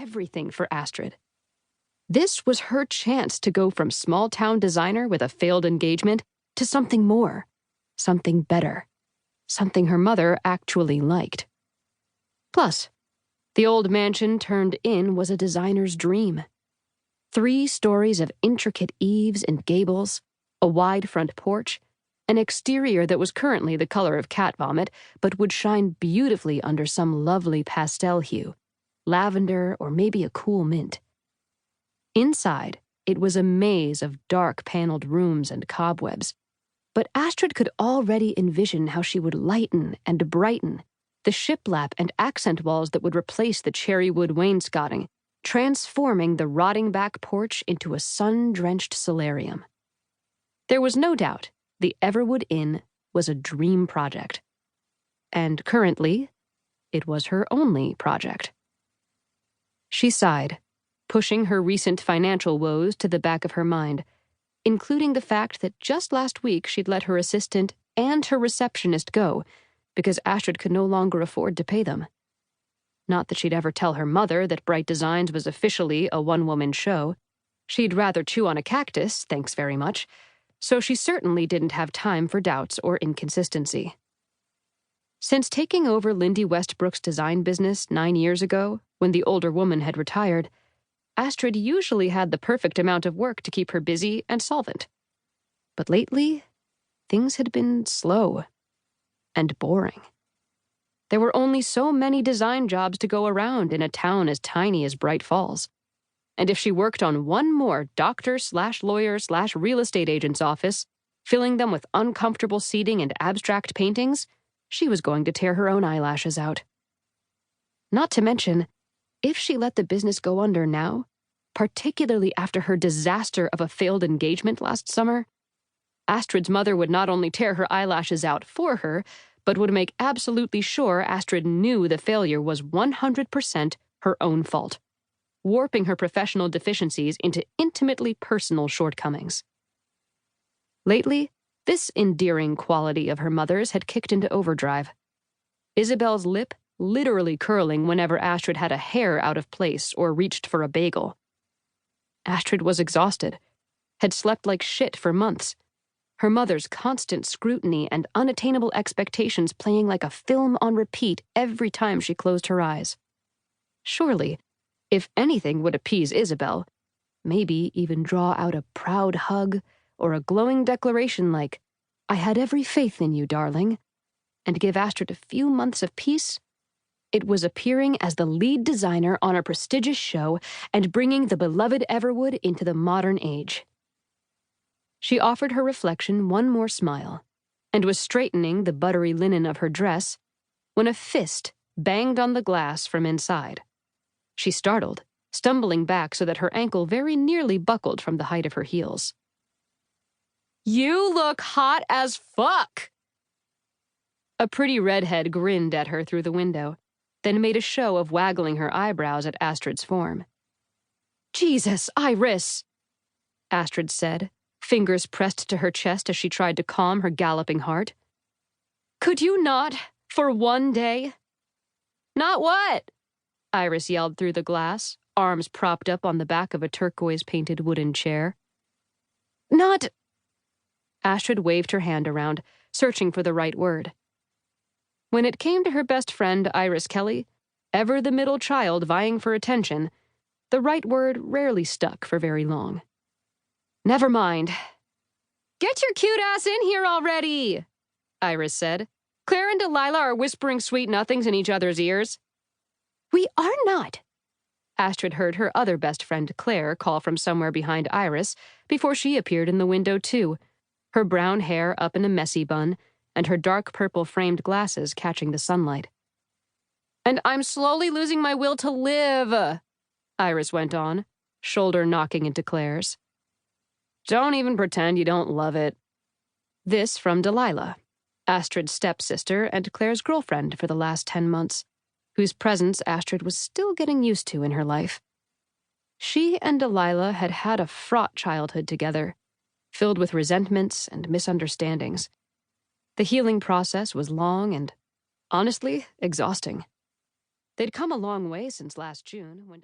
everything for Astrid. This was her chance to go from small-town designer with a failed engagement to something more, something better, something her mother actually liked. Plus, the old mansion turned inn was a designer's dream. 3 stories of intricate eaves and gables, a wide front porch, an exterior that was currently the color of cat vomit, but would shine beautifully under some lovely pastel hue, lavender or maybe a cool mint. Inside, it was a maze of dark paneled rooms and cobwebs, but Astrid could already envision how she would lighten and brighten the shiplap and accent walls that would replace the cherry wood wainscoting, transforming the rotting back porch into a sun-drenched solarium. There was no doubt the Everwood Inn was a dream project. And currently, it was her only project. She sighed, pushing her recent financial woes to the back of her mind, including the fact that just last week she'd let her assistant and her receptionist go because Astrid could no longer afford to pay them. Not that she'd ever tell her mother that Bright Designs was officially a one-woman show. She'd rather chew on a cactus, thanks very much, so she certainly didn't have time for doubts or inconsistency. Since taking over Lindy Westbrook's design business 9 years ago, when the older woman had retired, Astrid usually had the perfect amount of work to keep her busy and solvent. But lately, things had been slow and boring. There were only so many design jobs to go around in a town as tiny as Bright Falls. And if she worked on one more doctor/lawyer/real estate agent's office, filling them with uncomfortable seating and abstract paintings, she was going to tear her own eyelashes out. Not to mention, if she let the business go under now, particularly after her disaster of a failed engagement last summer, Astrid's mother would not only tear her eyelashes out for her, but would make absolutely sure Astrid knew the failure was 100% her own fault, warping her professional deficiencies into intimately personal shortcomings. Lately, this endearing quality of her mother's had kicked into overdrive. Isabel's lip literally curling whenever Astrid had a hair out of place or reached for a bagel. Astrid was exhausted, had slept like shit for months, her mother's constant scrutiny and unattainable expectations playing like a film on repeat every time she closed her eyes. Surely, if anything would appease Isabel, maybe even draw out a proud hug or a glowing declaration like, "I had every faith in you, darling," and give Astrid a few months of peace, it was appearing as the lead designer on a prestigious show and bringing the beloved Everwood into the modern age. She offered her reflection one more smile, and was straightening the buttery linen of her dress when a fist banged on the glass from inside. She startled, stumbling back so that her ankle very nearly buckled from the height of her heels. "You look hot as fuck!" A pretty redhead grinned at her through the window, then made a show of waggling her eyebrows at Astrid's form. "Jesus, Iris!" Astrid said, fingers pressed to her chest as she tried to calm her galloping heart. "Could you not, for one day?" "Not what?" Iris yelled through the glass, arms propped up on the back of a turquoise-painted wooden chair. "Not—" Astrid waved her hand around, searching for the right word. When it came to her best friend, Iris Kelly, ever the middle child vying for attention, the right word rarely stuck for very long. "Never mind." "Get your cute ass in here already," Iris said. "Claire and Delilah are whispering sweet nothings in each other's ears." "We are not," Astrid heard her other best friend Claire call from somewhere behind Iris before she appeared in the window too, her brown hair up in a messy bun and her dark purple framed glasses catching the sunlight. "And I'm slowly losing my will to live," Iris went on, shoulder knocking into Claire's. "Don't even pretend you don't love it." This from Delilah, Astrid's stepsister and Claire's girlfriend for the last 10 months, whose presence Astrid was still getting used to in her life. She and Delilah had had a fraught childhood together, filled with resentments and misunderstandings. The healing process was long and, honestly, exhausting. They'd come a long way since last June when